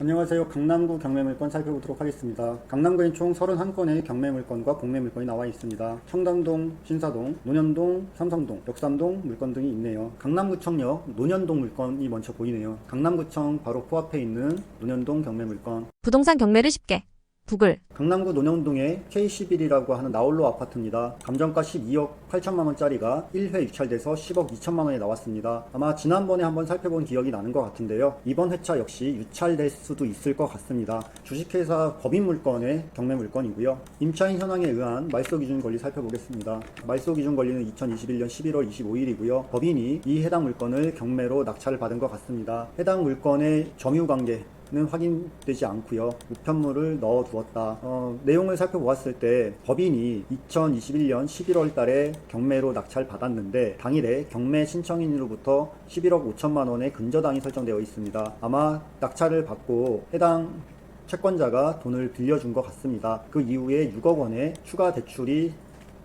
안녕하세요. 강남구 경매물건 살펴보도록 하겠습니다. 강남구엔 총 31건의 경매물건과 공매물건이 나와 있습니다. 청담동, 신사동, 논현동, 삼성동, 역삼동 물건 등이 있네요. 강남구청역 논현동 물건이 먼저 보이네요. 강남구청 바로 코앞에 있는 논현동 경매물건. 부동산 경매를 쉽게 구글. 강남구 논현동의 K11이라고 하는 나홀로 아파트입니다. 감정가 12억 8천만 원짜리가 1회 유찰돼서 10억 2천만 원에 나왔습니다. 아마 지난번에 한번 살펴본 기억이 나는 것 같은데요. 이번 회차 역시 유찰될 수도 있을 것 같습니다. 주식회사 법인 물건의 경매 물건이고요. 임차인 현황에 의한 말소 기준 권리 살펴보겠습니다. 말소 기준 권리는 2021년 11월 25일이고요. 법인이 이 해당 물건을 경매로 낙찰을 받은 것 같습니다. 해당 물건의 점유 관계 는 확인되지 않고요. 우편물을 넣어 두었다. 내용을 살펴보았을 때 법인이 2021년 11월 달에 경매로 낙찰 받았는데 당일에 경매 신청인으로부터 11억 5천만 원의 근저당이 설정되어 있습니다. 아마 낙찰을 받고 해당 채권자가 돈을 빌려준 것 같습니다. 그 이후에 6억 원의 추가 대출이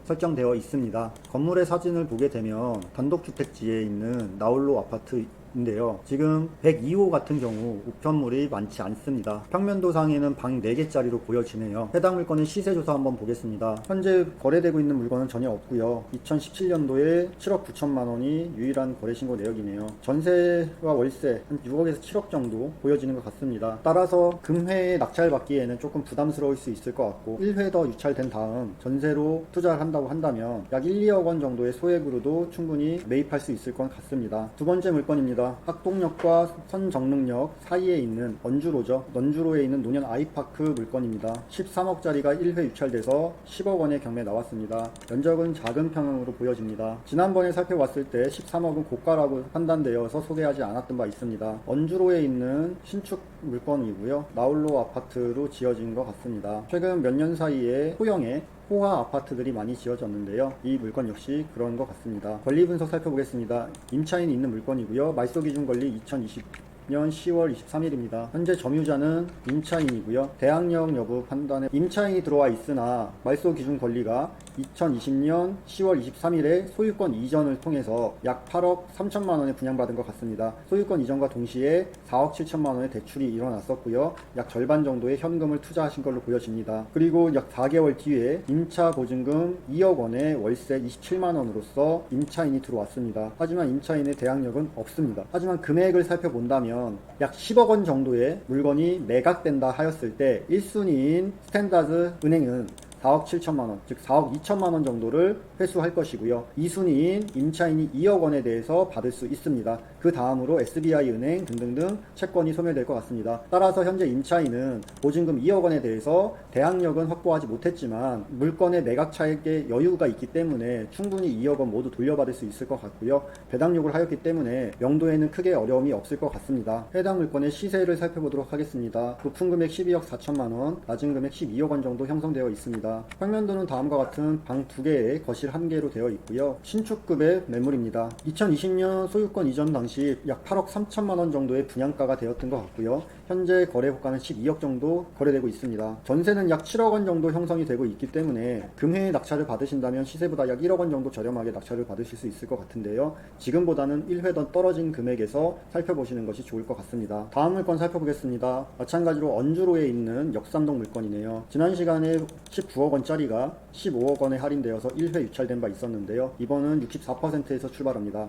설정되어 있습니다. 건물의 사진을 보게 되면 단독주택지에 있는 나홀로 아파트인데요. 지금 102호 같은 경우 우편물이 많지 않습니다. 평면도상에는 방 4개짜리로 보여지네요. 해당 물건의 시세조사 한번 보겠습니다. 현재 거래되고 있는 물건은 전혀 없고요. 2017년도에 7억 9천만 원이 유일한 거래신고 내역이네요. 전세와 월세 한 6억에서 7억 정도 보여지는 것 같습니다. 따라서 금회에 낙찰받기에는 조금 부담스러울 수 있을 것 같고 1회 더 유찰된 다음 전세로 투자를 한다고 한다면 약 1, 2억 원 정도의 소액으로도 충분히 매입할 수 있을 것 같습니다. 두 번째 물건입니다. 학동역과 선정릉역 사이에 있는 원주로죠. 원주로에 있는 논현 아이파크 물건입니다. 13억짜리가 1회 유찰돼서 10억 원의 경매 나왔습니다. 면적은 작은 평형으로 보여집니다. 지난번에 살펴봤을 때 13억은 고가라고 판단되어서 소개하지 않았던 바 있습니다. 원주로에 있는 신축 물건이고요. 나홀로 아파트로 지어진 것 같습니다. 최근 몇 년 사이에 소형의 호화 아파트들이 많이 지어졌는데요. 이 물건 역시 그런 것 같습니다. 권리 분석 살펴보겠습니다. 임차인이 있는 물건이고요. 말소 기준 권리 2020년 10월 23일입니다. 현재 점유자는 임차인이고요. 대항력 여부 판단에 임차인이 들어와 있으나 말소 기준 권리가 2020년 10월 23일에 소유권 이전을 통해서 약 8억 3천만 원에 분양받은 것 같습니다. 소유권 이전과 동시에 4억 7천만 원의 대출이 일어났었고요. 약 절반 정도의 현금을 투자하신 걸로 보여집니다. 그리고 약 4개월 뒤에 임차 보증금 2억 원의 월세 27만 원으로서 임차인이 들어왔습니다. 하지만 임차인의 대항력은 없습니다. 하지만 금액을 살펴본다면 약 10억 원 정도의 물건이 매각된다 하였을 때 1순위인 스탠다드 은행은 4억 7천만 원, 즉 4억 2천만 원 정도를 회수할 것이고요. 2순위인 임차인이 2억 원에 대해서 받을 수 있습니다. 그 다음으로 SBI 은행 등등등 채권이 소멸될 것 같습니다. 따라서 현재 임차인은 보증금 2억 원에 대해서 대항력은 확보하지 못했지만 물건의 매각 차익에 여유가 있기 때문에 충분히 2억 원 모두 돌려받을 수 있을 것 같고요. 배당 요구를 하였기 때문에 명도에는 크게 어려움이 없을 것 같습니다. 해당 물건의 시세를 살펴보도록 하겠습니다. 높은 금액 12억 4천만 원, 낮은 금액 12억 원 정도 형성되어 있습니다. 평면도는 다음과 같은 방 2개에 거실 1개로 되어 있고요. 신축급의 매물입니다. 2020년 소유권 이전 당시 약 8억 3천만 원 정도의 분양가가 되었던 것 같고요. 현재 거래 호가는 12억 정도 거래되고 있습니다. 전세는 약 7억 원 정도 형성이 되고 있기 때문에 금회에 낙찰을 받으신다면 시세보다 약 1억 원 정도 저렴하게 낙찰을 받으실 수 있을 것 같은데요. 지금보다는 1회 더 떨어진 금액에서 살펴보시는 것이 좋을 것 같습니다. 다음 물건 살펴보겠습니다. 마찬가지로 원주로에 있는 역삼동 물건이네요. 지난 시간에 19억 원짜리가 15억 원에 할인되어서 1회 유찰된 바 있었는데요. 이번은 64%에서 출발합니다.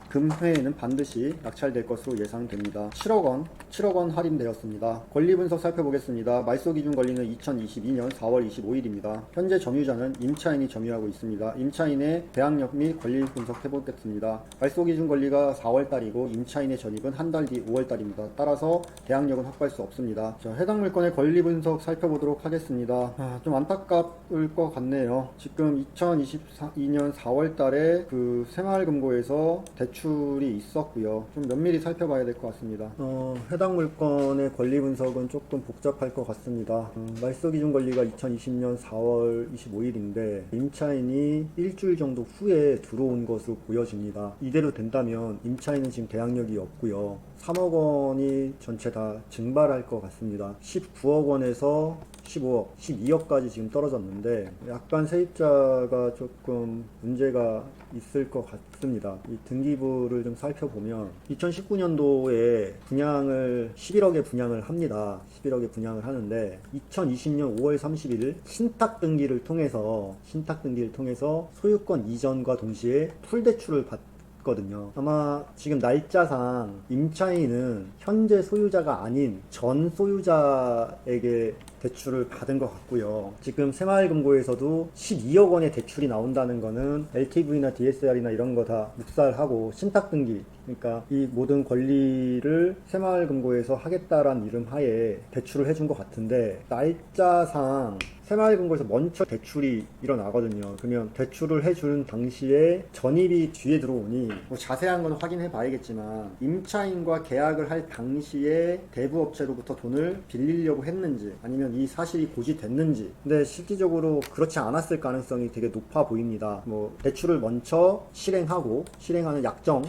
금회에는 반드시 낙찰될 것으로 예상됩니다. 7억 원 할인되었습니다. 권리 분석 살펴보겠습니다. 말소 기준 권리는 2022년 4월 25일입니다. 현재 점유자는 임차인이 점유하고 있습니다. 임차인의 대항력 및 권리 분석해보겠습니다. 말소 기준 권리가 4월 달이고 임차인의 전입은 한 달 뒤 5월 달입니다. 따라서 대항력은 확보할 수 없습니다. 자, 해당 물건의 권리 분석 살펴보도록 하겠습니다. 좀 안타까울 것 같네요. 지금 2022년 4월 달에 그 새마을금고에서 대출이 있었고요. 좀 면밀히 살펴봐야 될 것 같습니다. 해당 물건의 권리 분석은 조금 복잡할 것 같습니다. 말소 기준 권리가 2020년 4월 25일인데 임차인이 일주일 정도 후에 들어온 것으로 보여집니다. 이대로 된다면 임차인은 지금 대항력이 없고요. 3억 원이 전체 다 증발할 것 같습니다. 19억 원에서 15억, 12억까지 지금 떨어졌는데 약간 세입자가 조금 문제가 있을 것 같습니다. 이 등기부를 좀 살펴보면 2019년도에 분양을 11억에 분양을 합니다. 11억에 분양을 하는데 2020년 5월 30일 신탁 등기를 통해서 소유권 이전과 동시에 풀 대출을 받거든요. 아마 지금 날짜상 임차인은 현재 소유자가 아닌 전 소유자에게 대출을 받은 것 같고요. 지금 새마을금고에서도 12억 원의 대출이 나온다는 거는 LTV나 DSR이나 이런 거 다 묵살하고 신탁등기, 그러니까 이 모든 권리를 새마을금고에서 하겠다라는 이름 하에 대출을 해준 것 같은데, 날짜상 새마을금고에서 먼저 대출이 일어나거든요. 그러면 대출을 해준 당시에 전입이 뒤에 들어오니 뭐 자세한 건 확인해 봐야겠지만 임차인과 계약을 할 당시에 대부업체로부터 돈을 빌리려고 했는지 아니면 이 사실이 고지됐는지, 근데 실질적으로 그렇지 않았을 가능성이 되게 높아 보입니다. 뭐 대출을 먼저 실행하는 약정,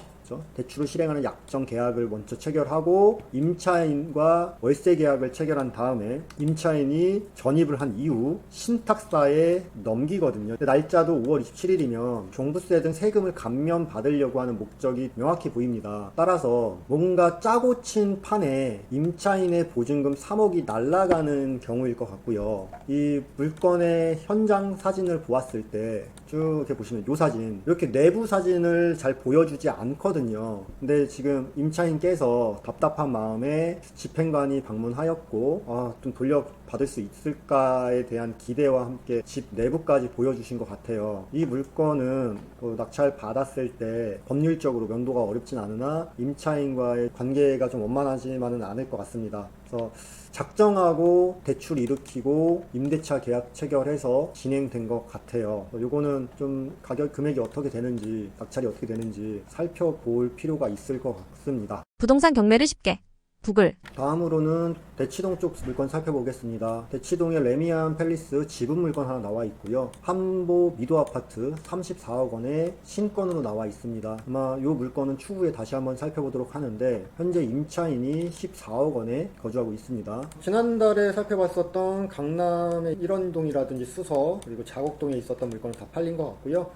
대출을 실행하는 약정 계약을 먼저 체결하고 임차인과 월세 계약을 체결한 다음에 임차인이 전입을 한 이후 신탁사에 넘기거든요. 근데 날짜도 5월 27일이면 종부세 등 세금을 감면받으려고 하는 목적이 명확히 보입니다. 따라서 뭔가 짜고 친 판에 임차인의 보증금 3억이 날아가는 경우일 것 같고요. 이 물건의 현장 사진을 보았을 때 쭉 이렇게 보시면 이 사진, 이렇게 내부 사진을 잘 보여주지 않거든요. 근데 지금 임차인께서 답답한 마음에 집행관이 방문하였고 좀 돌려받을 수 있을까에 대한 기대와 함께 집 내부까지 보여주신 것 같아요. 이 물건은 낙찰 받았을 때 법률적으로 면도가 어렵진 않으나 임차인과의 관계가 좀 원만하지만은 않을 것 같습니다. 그래서 작정하고 대출 일으키고 임대차 계약 체결해서 진행된 것 같아요. 요거는 좀 가격 금액이 어떻게 되는지, 낙찰이 어떻게 되는지 살펴볼 필요가 있을 것 같습니다. 부동산 경매를 쉽게. 구글. 다음으로는 대치동 쪽 물건 살펴보겠습니다. 대치동에 레미안 팰리스 지분 물건 하나 나와 있고요. 한보 미도 아파트 34억 원에 신권으로 나와 있습니다. 아마 이 물건은 추후에 다시 한번 살펴보도록 하는데, 현재 임차인이 14억 원에 거주하고 있습니다. 지난달에 살펴봤었던 강남의 일원동이라든지 수서, 그리고 자곡동에 있었던 물건은 다 팔린 것 같고요.